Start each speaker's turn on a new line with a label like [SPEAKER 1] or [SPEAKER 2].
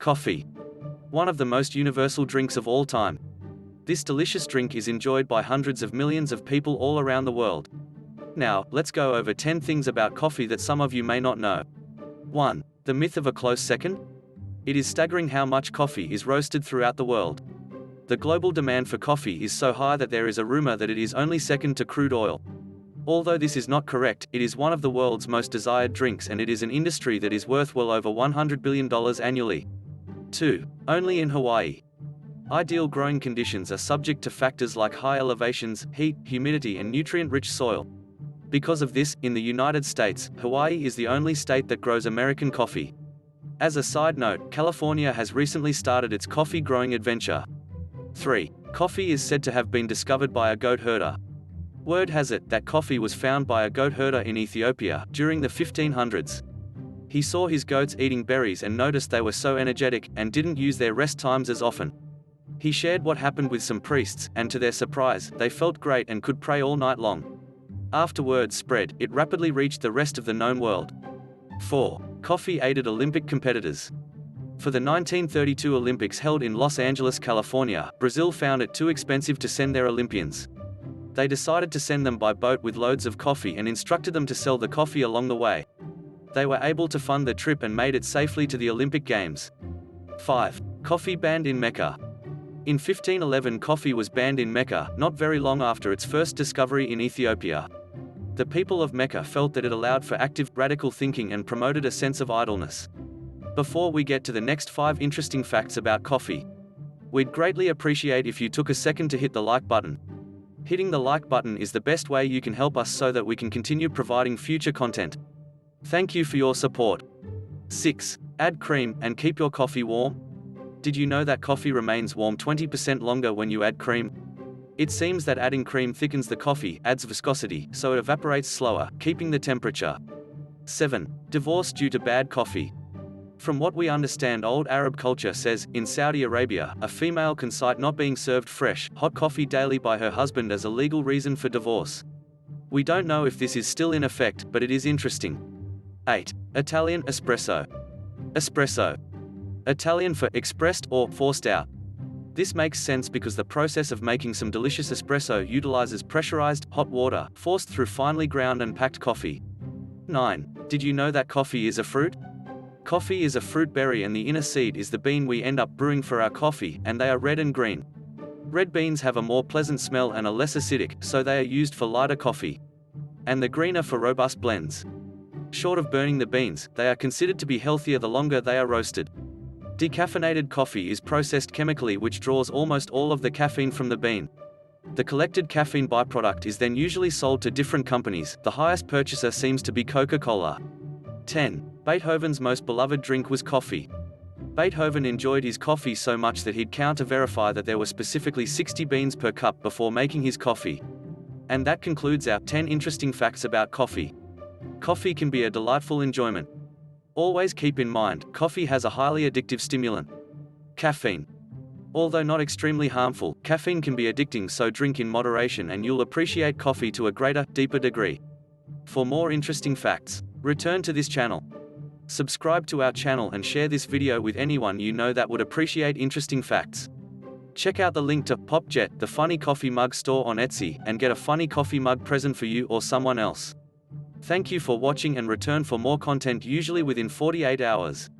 [SPEAKER 1] Coffee. One of the most universal drinks of all time. This delicious drink is enjoyed by hundreds of millions of people all around the world. Now, let's go over 10 things about coffee that some of you may not know. 1. The myth of a close second? It is staggering how much coffee is roasted throughout the world. The global demand for coffee is so high that there is a rumor that it is only second to crude oil. Although this is not correct, it is one of the world's most desired drinks, and it is an industry that is worth well over $100 billion annually. 2. Only in Hawaii. Ideal growing conditions are subject to factors like high elevations, heat, humidity, and nutrient-rich soil. Because of this, in the United States, Hawaii is the only state that grows American coffee. As a side note, California has recently started its coffee growing adventure. 3. Coffee is said to have been discovered by a goat herder. Word has it that coffee was found by a goat herder in Ethiopia during the 1500s. He saw his goats eating berries and noticed they were so energetic and didn't use their rest times as often. He shared what happened with some priests, and to their surprise, they felt great and could pray all night long. After word spread, it rapidly reached the rest of the known world. 4. Coffee aided Olympic competitors. For the 1932 Olympics held in Los Angeles, California, Brazil found it too expensive to send their Olympians. They decided to send them by boat with loads of coffee and instructed them to sell the coffee along the way. They were able to fund the trip and made it safely to the Olympic Games. 5. Coffee banned in Mecca. In 1511, coffee was banned in Mecca, not very long after its first discovery in Ethiopia. The people of Mecca felt that it allowed for active, radical thinking and promoted a sense of idleness. Before we get to the next 5 interesting facts about coffee, we'd greatly appreciate if you took a second to hit the like button. Hitting the like button is the best way you can help us so that we can continue providing future content. Thank you for your support. 6. Add cream and keep your coffee warm. Did you know that coffee remains warm 20% longer when you add cream? It seems that adding cream thickens the coffee, adds viscosity, so it evaporates slower, keeping the temperature. 7. Divorce due to bad coffee. From what we understand, old Arab culture says, in Saudi Arabia, a female can cite not being served fresh, hot coffee daily by her husband as a legal reason for divorce. We don't know if this is still in effect, but it is interesting. 8. Italian espresso. Espresso. Italian for expressed or forced out. This makes sense because the process of making some delicious espresso utilizes pressurized, hot water, forced through finely ground and packed coffee. 9. Did you know that coffee is a fruit? Coffee is a fruit berry, and the inner seed is the bean we end up brewing for our coffee, and they are red and green. Red beans have a more pleasant smell and are less acidic, so they are used for lighter coffee. And the green are for robust blends. Short of burning the beans, they are considered to be healthier the longer they are roasted. Decaffeinated coffee is processed chemically, which draws almost all of the caffeine from the bean. The collected caffeine byproduct is then usually sold to different companies. The highest purchaser seems to be Coca-Cola. 10. Beethoven's most beloved drink was coffee. Beethoven enjoyed his coffee so much that he'd counter-verify that there were specifically 60 beans per cup before making his coffee. And that concludes our 10 interesting facts about coffee. Coffee can be a delightful enjoyment. Always keep in mind, coffee has a highly addictive stimulant. Caffeine. Although not extremely harmful, caffeine can be addicting, so drink in moderation and you'll appreciate coffee to a greater, deeper degree. For more interesting facts, return to this channel. Subscribe to our channel and share this video with anyone you know that would appreciate interesting facts. Check out the link to Popjet, the funny coffee mug store on Etsy, and get a funny coffee mug present for you or someone else. Thank you for watching, and return for more content usually within 48 hours.